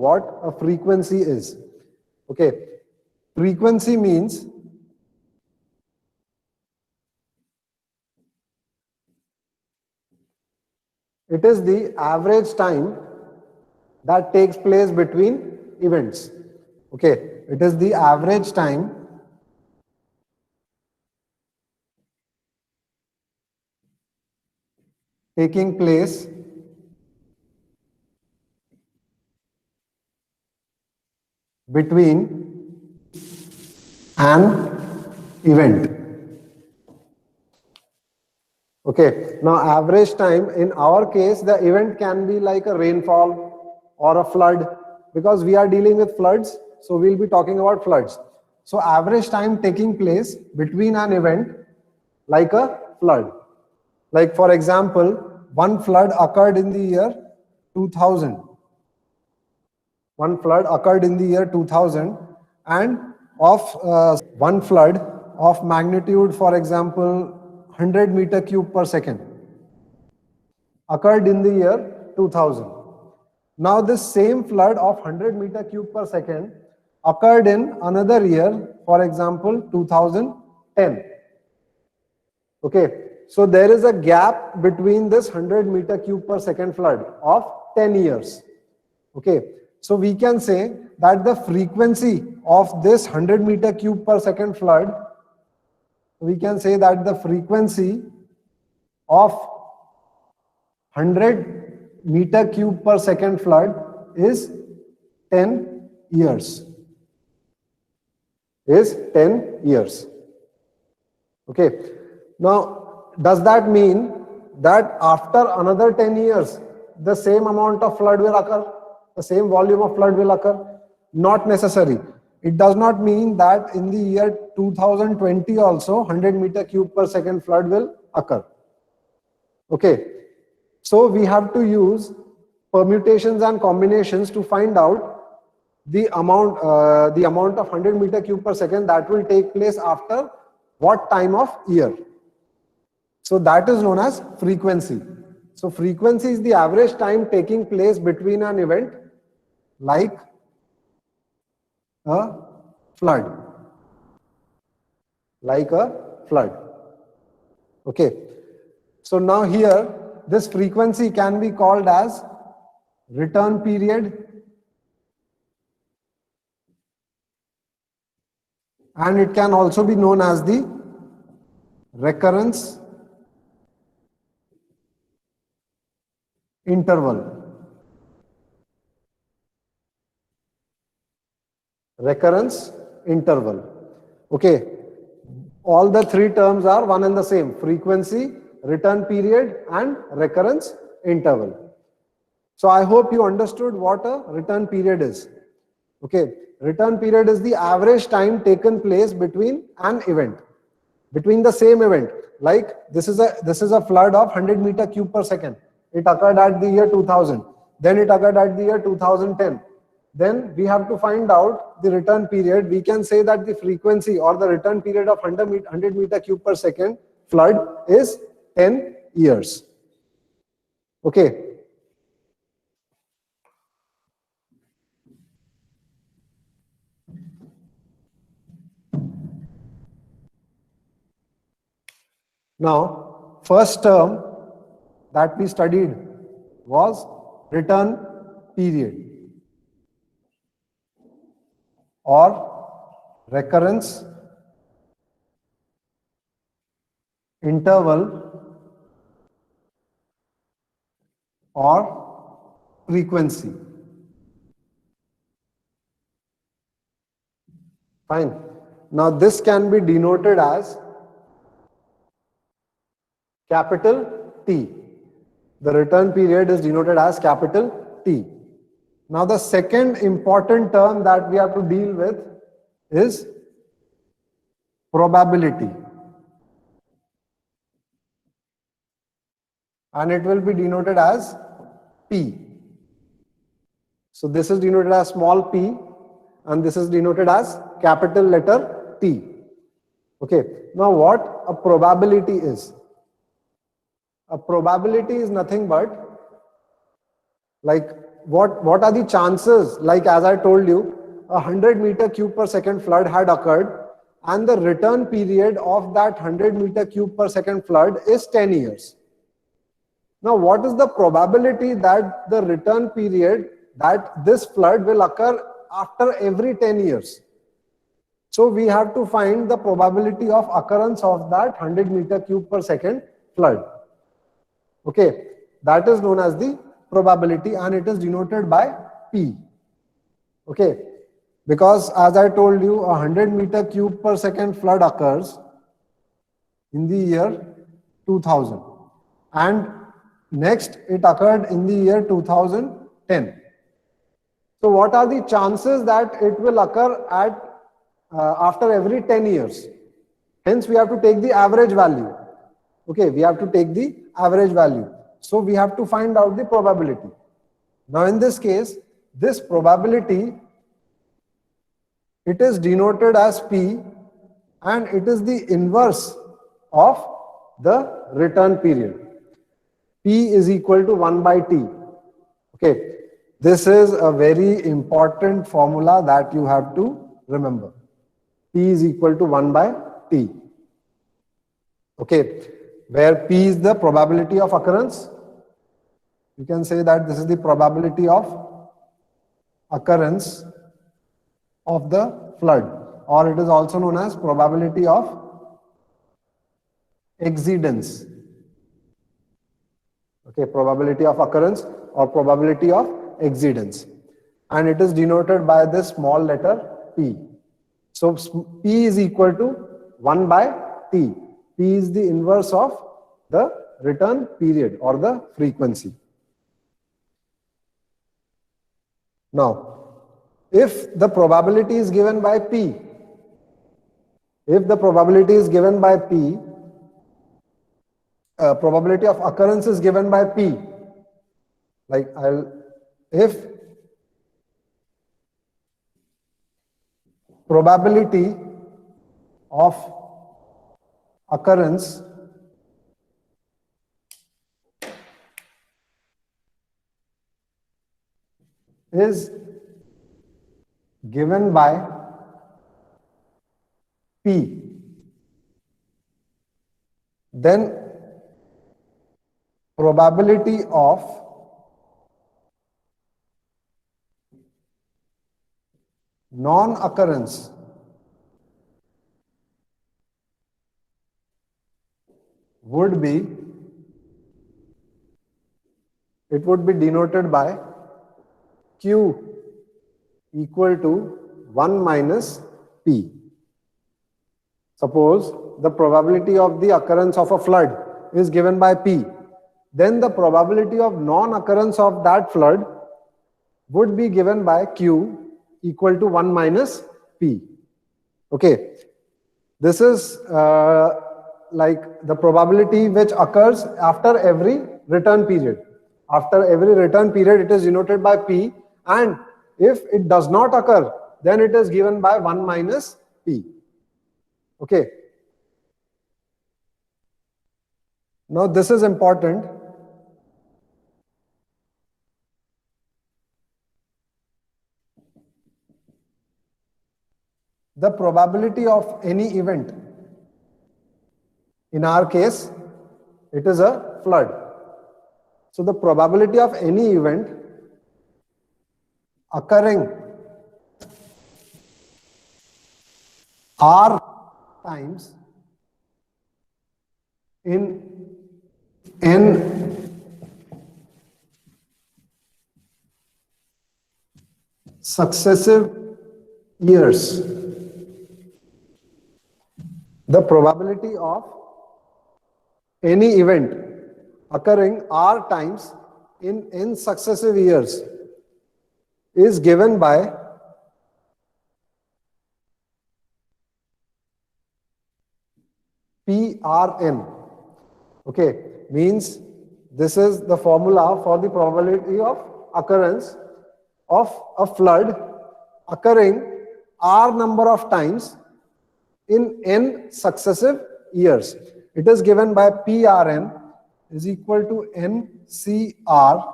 what a frequency is. Okay, frequency means it is the average time that takes place between events. Okay, it is the average time taking place between an event. Okay, now average time, in our case, the event can be like a rainfall or a flood, because we are dealing with floods, so we'll be talking about floods. So average time taking place between an event like a flood. Like for example, one flood occurred in the year 2000. One flood occurred in the year 2000, and of one flood of magnitude, for example, 100 meter cube per second occurred in the year 2000. Now this same flood of 100 meter cube per second occurred in another year, for example, 2010. Okay, so there is a gap between this 100 meter cube per second flood of 10 years. Okay, so we can say that the frequency of this 100 meter cube per second flood, we can say that the frequency of 100 meter cube per second flood is 10 years. Is 10 years. Okay. Now, does that mean that after another 10 years, the same amount of flood will occur? The same volume of flood will occur? Not necessary. It does not mean that in the year 2020 also 100 meter cube per second flood will occur. Okay. So we have to use permutations and combinations to find out the amount of 100 meter cube per second that will take place after what time of year. So that is known as frequency. So frequency is the average time taking place between an event like a flood. Like a flood. Okay. So now here, this frequency can be called as return period, and it can also be known as the recurrence interval. Recurrence interval. Okay. All the three terms are one and the same: frequency, return period, and recurrence interval. So I hope you understood what a return period is. Okay. Return period is the average time taken place between an event, between the same event. Like this is a flood of 100 meter cube per second. It occurred at the year 2000. Then it occurred at the year 2010. Then we have to find out the return period. We can say that the frequency or the return period of 100 meter cube per second flood is 10 years. Okay. Now, first term that we studied was return period or recurrence interval or frequency. Fine. Now this can be denoted as capital T. The return period is denoted as capital T. Now the second important term that we have to deal with is probability. And it will be denoted as P. So this is denoted as small p, and this is denoted as capital letter T. Okay. Now what a probability is? A probability is nothing but, like what are the chances, like as I told you, 100 meter cube per second flood had occurred, and the return period of that 100 meter cube per second flood is 10 years. Now, what is the probability that the return period that this flood will occur after every 10 years? So we have to find the probability of occurrence of that 100 meter cube per second flood. Okay, that is known as the probability, and it is denoted by P. Okay, because as I told you, 100 meter cube per second flood occurs in the year 2000, and next it occurred in the year 2010. So what are the chances that it will occur at after every 10 years? Hence we have to take the average value. Okay, we have to take the average value. So we have to find out the probability. Now in this case, this probability, it is denoted as P, and it is the inverse of the return period. P is equal to 1 by T. Okay, this is a very important formula that you have to remember. P is equal to 1 by T. Okay, where P is the probability of occurrence. You can say that this is the probability of occurrence of the flood, or it is also known as probability of exceedance. Okay, probability of occurrence or probability of exceedance, and it is denoted by this small letter P. So P is equal to 1 by T. P is the inverse of the return period or the frequency. Now, if the probability is given by P, probability of occurrence is given by P, like if probability of occurrence is given by P, then probability of non-occurrence would be denoted by Q equal to 1 minus P. Suppose the probability of the occurrence of a flood is given by P, then the probability of non-occurrence of that flood would be given by Q equal to 1 minus P. Okay, this is like the probability which occurs after every return period. After every return period, it is denoted by P, and if it does not occur, then it is given by 1 minus P. Okay. Now this is important. The probability of any event, in our case, it is a flood. So the probability of any event occurring R times in n successive years, the probability of any event occurring R times in n successive years is given by PRN. Okay, means this is the formula for the probability of occurrence of a flood occurring R number of times in n successive years. It is given by PRN is equal to NCR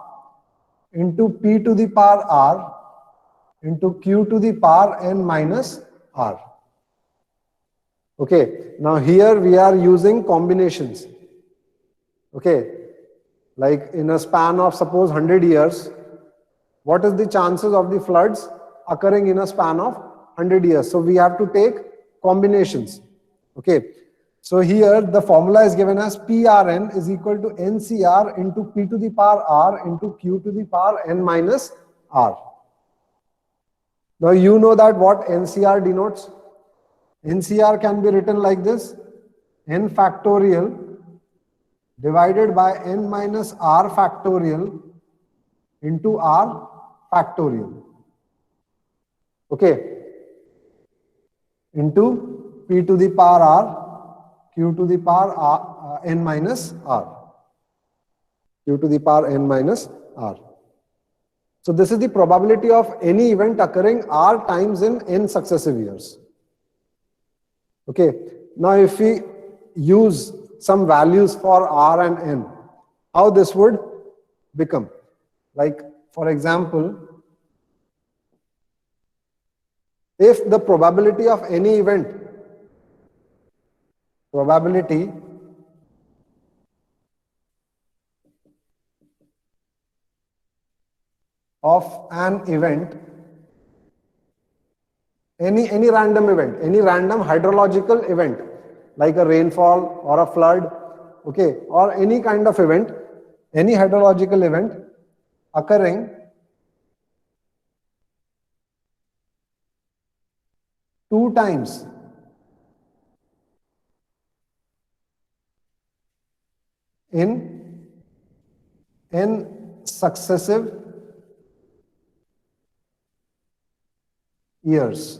into p to the power r into q to the power n minus r. Okay, now here we are using combinations. Okay, like in a span of suppose 100 years, what is the chances of the floods occurring in a span of 100 years? So we have to take combinations. Okay, so here the formula is given as PRN is equal to NCR into P to the power R into Q to the power N minus R. Now you know that what NCR denotes. NCR can be written like this: N factorial divided by N minus R factorial into R factorial. Okay, into P to the power R, Q to the power R, N minus R. Q to the power N minus R. So this is the probability of any event occurring R times in N successive years. Okay, now if we use some values for R and N, how this would become? Like, for example, if the probability of any event, probability of an event, any random event, any random hydrological event, like a rainfall or a flood, okay, or any kind of event, any hydrological event occurring two times in n successive years.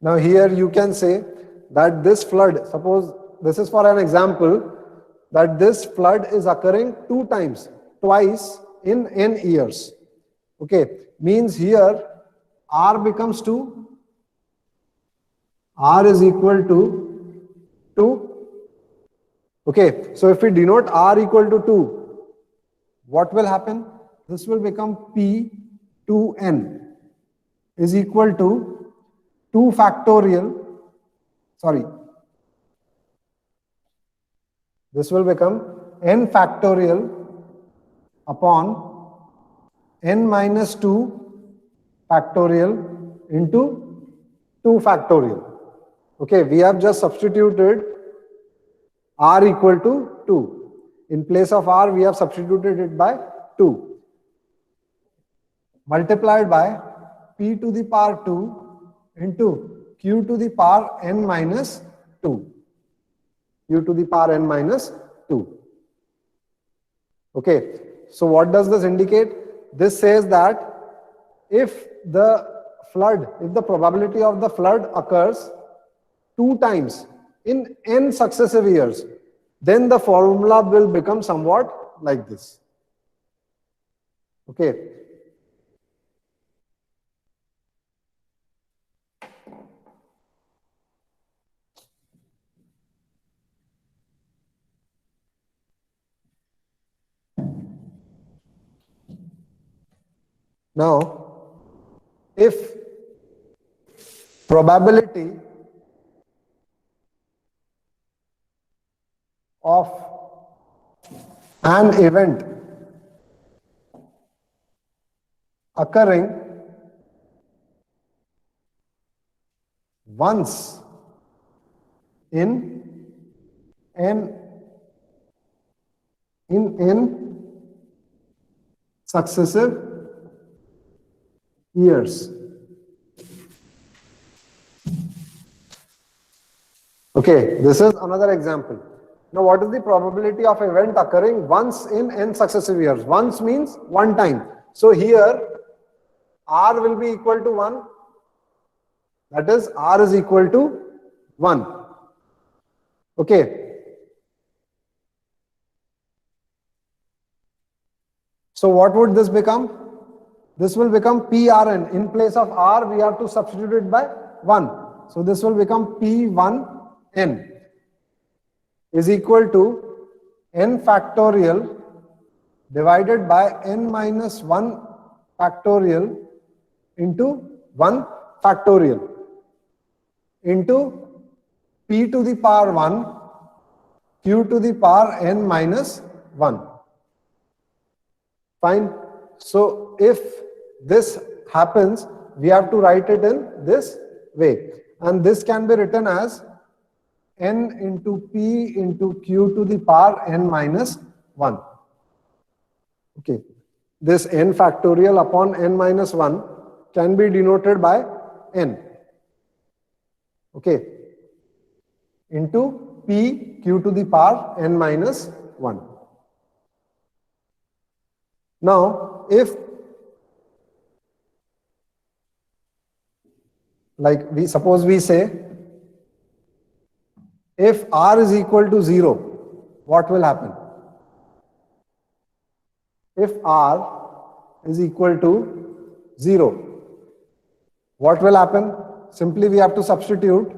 Now here you can say that this flood, suppose this is for an example, that this flood is occurring twice in n years. Okay, means here R becomes 2, R is equal to 2. Okay, so if we denote R equal to 2, what will happen? This will become P2N is equal to 2 factorial, sorry, this will become N factorial upon N minus 2 factorial into 2 factorial. Okay, we have just substituted R equal to 2. In place of R, we have substituted it by 2. Multiplied by P to the power 2 into Q to the power N minus 2. Q to the power N minus 2. Okay, so what does this indicate? This says that if the probability of the flood occurs 2 times in n successive years, then the formula will become somewhat like this. Okay. Now, if probability of an event occurring once in n successive years. Okay, this is another example. Now, what is the probability of event occurring once in n successive years? Once means one time. So here R will be equal to 1. That is, R is equal to 1. Okay. So what would this become? This will become PRN. In place of R, we have to substitute it by 1. So this will become P1N is equal to N factorial divided by n minus 1 factorial into 1 factorial into p to the power 1 q to the power n minus 1. Fine. So if this happens, we have to write it in this way. And this can be written as n into p into q to the power n minus 1. Okay. This n factorial upon n minus 1 can be denoted by n. Okay. Into p q to the power n minus 1. Now, if like we suppose we say if r is equal to 0, what will happen? If r is equal to 0, what will happen? Simply we have to substitute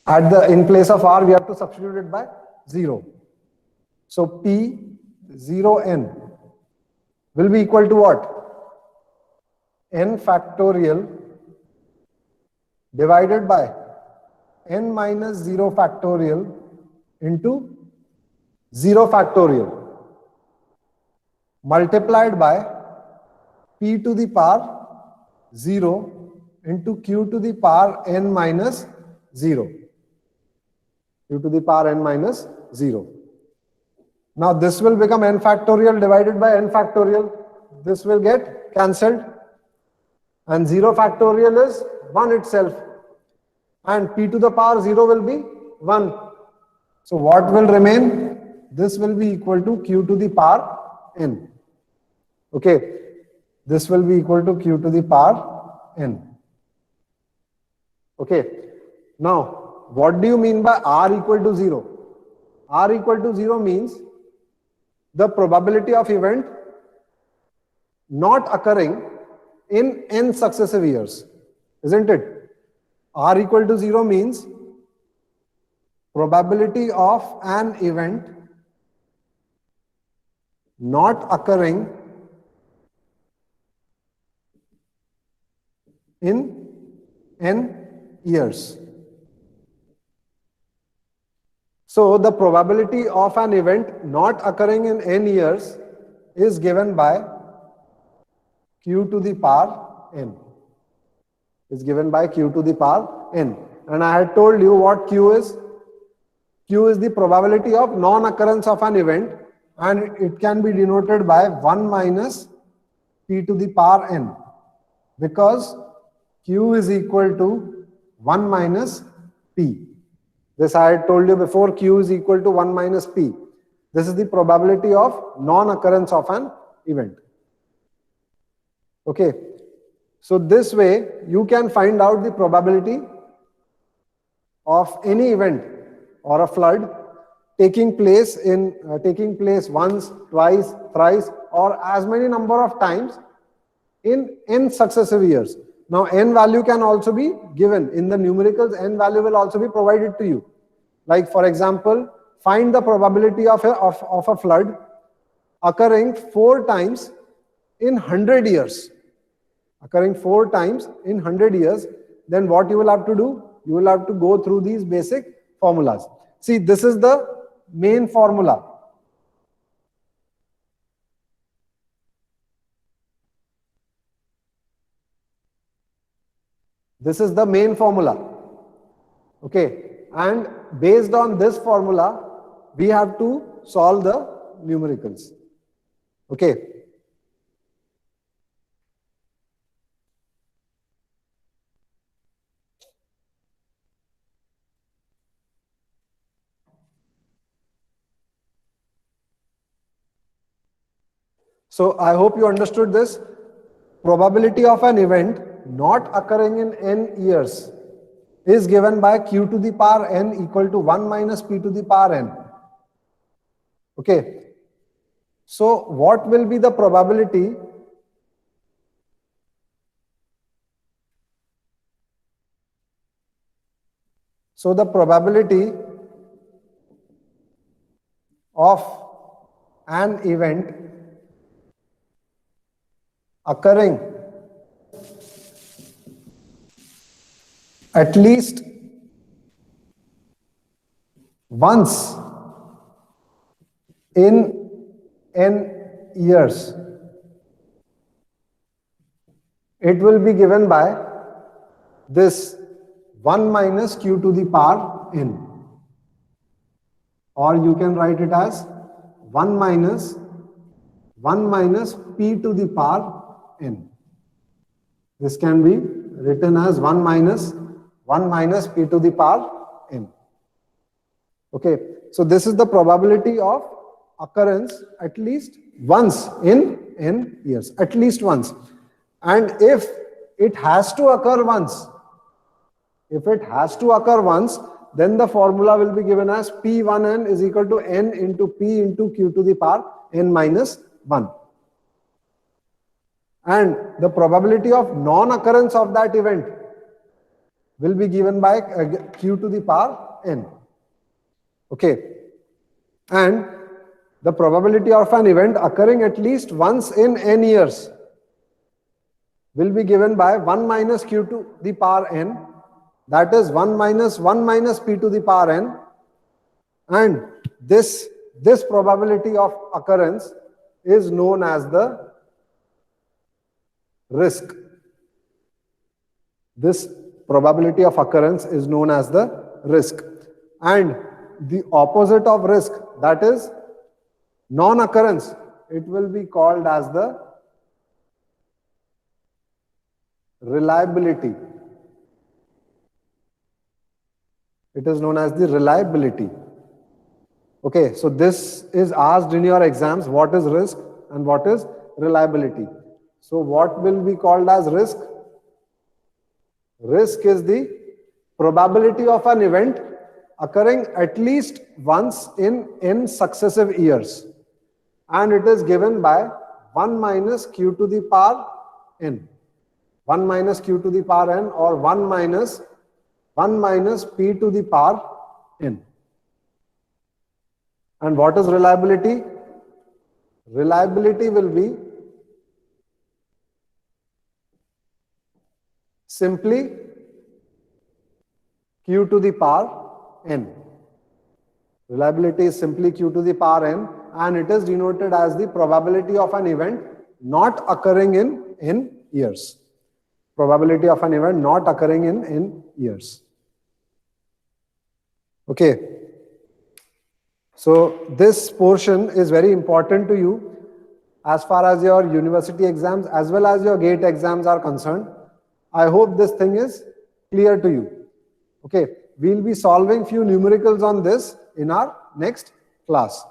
at the in place of r, we have to substitute it by 0. So p 0n will be equal to what? N factorial divided by n minus 0 factorial into 0 factorial multiplied by p to the power 0 into q to the power n minus 0. Q to the power n minus 0. Now this will become n factorial divided by n factorial. This will get cancelled. And 0 factorial is 1 itself. And p to the power 0 will be 1. So what will remain? This will be equal to q to the power n. Okay. This will be equal to q to the power n. Okay. Now, what do you mean by r equal to 0? R equal to 0 means the probability of event not occurring in n successive years, isn't it? R equal to 0 means probability of an event not occurring in n years. So the probability of an event not occurring in n years is given by q to the power n. Is given by q to the power n. And I had told you what q is. Q is the probability of non-occurrence of an event, and it can be denoted by 1 minus p to the power n, because q is equal to 1 minus p. This I had told you before, q is equal to 1 minus p. This is the probability of non-occurrence of an event. Okay. So this way you can find out the probability of any event or a flood taking place once, twice, thrice, or as many number of times in n successive years. Now n value can also be given in the numericals. N value will also be provided to you. Like for example, find the probability of a flood occurring 4 times in 100 years. Occurring 4 times in 100 years. Then what you will have to do? You will have to go through these basic formulas. See, this is the main formula. This is the main formula. Okay. And based on this formula, we have to solve the numericals. Okay. So I hope you understood this. Probability of an event not occurring in n years is given by q to the power n equal to 1 minus p to the power n. Okay. So what will be the probability of an event occurring at least once in n years, it will be given by this 1 minus q to the power n, or you can write it as 1 minus p to the power n. This can be written as 1 minus p to the power n. Okay, so this is the probability of occurrence at least once in n years, at least once. And if it has to occur once, then the formula will be given as P1n is equal to n into p into q to the power n minus 1. And the probability of non-occurrence of that event will be given by q to the power n. Okay. And the probability of an event occurring at least once in n years will be given by 1 minus q to the power n, that is 1 minus p to the power n, and this probability of occurrence is known as the risk. This probability of occurrence is known as the risk. And the opposite of risk, that is non-occurrence, it will be called as the reliability. It is known as the reliability. Okay, so this is asked in your exams, what is risk and what is reliability. So what will be called as risk? Risk is the probability of an event occurring at least once in n successive years, and it is given by 1 minus q to the power n. 1 minus q to the power n, or 1 minus p to the power n. And what is reliability? Reliability will be simply q to the power n. Reliability is simply q to the power n, and it is denoted as the probability of an event not occurring in years. Probability of an event not occurring in years. Okay. So this portion is very important to you as far as your university exams as well as your GATE exams are concerned. I hope this thing is clear to you. Okay. We'll be solving few numericals on this in our next class.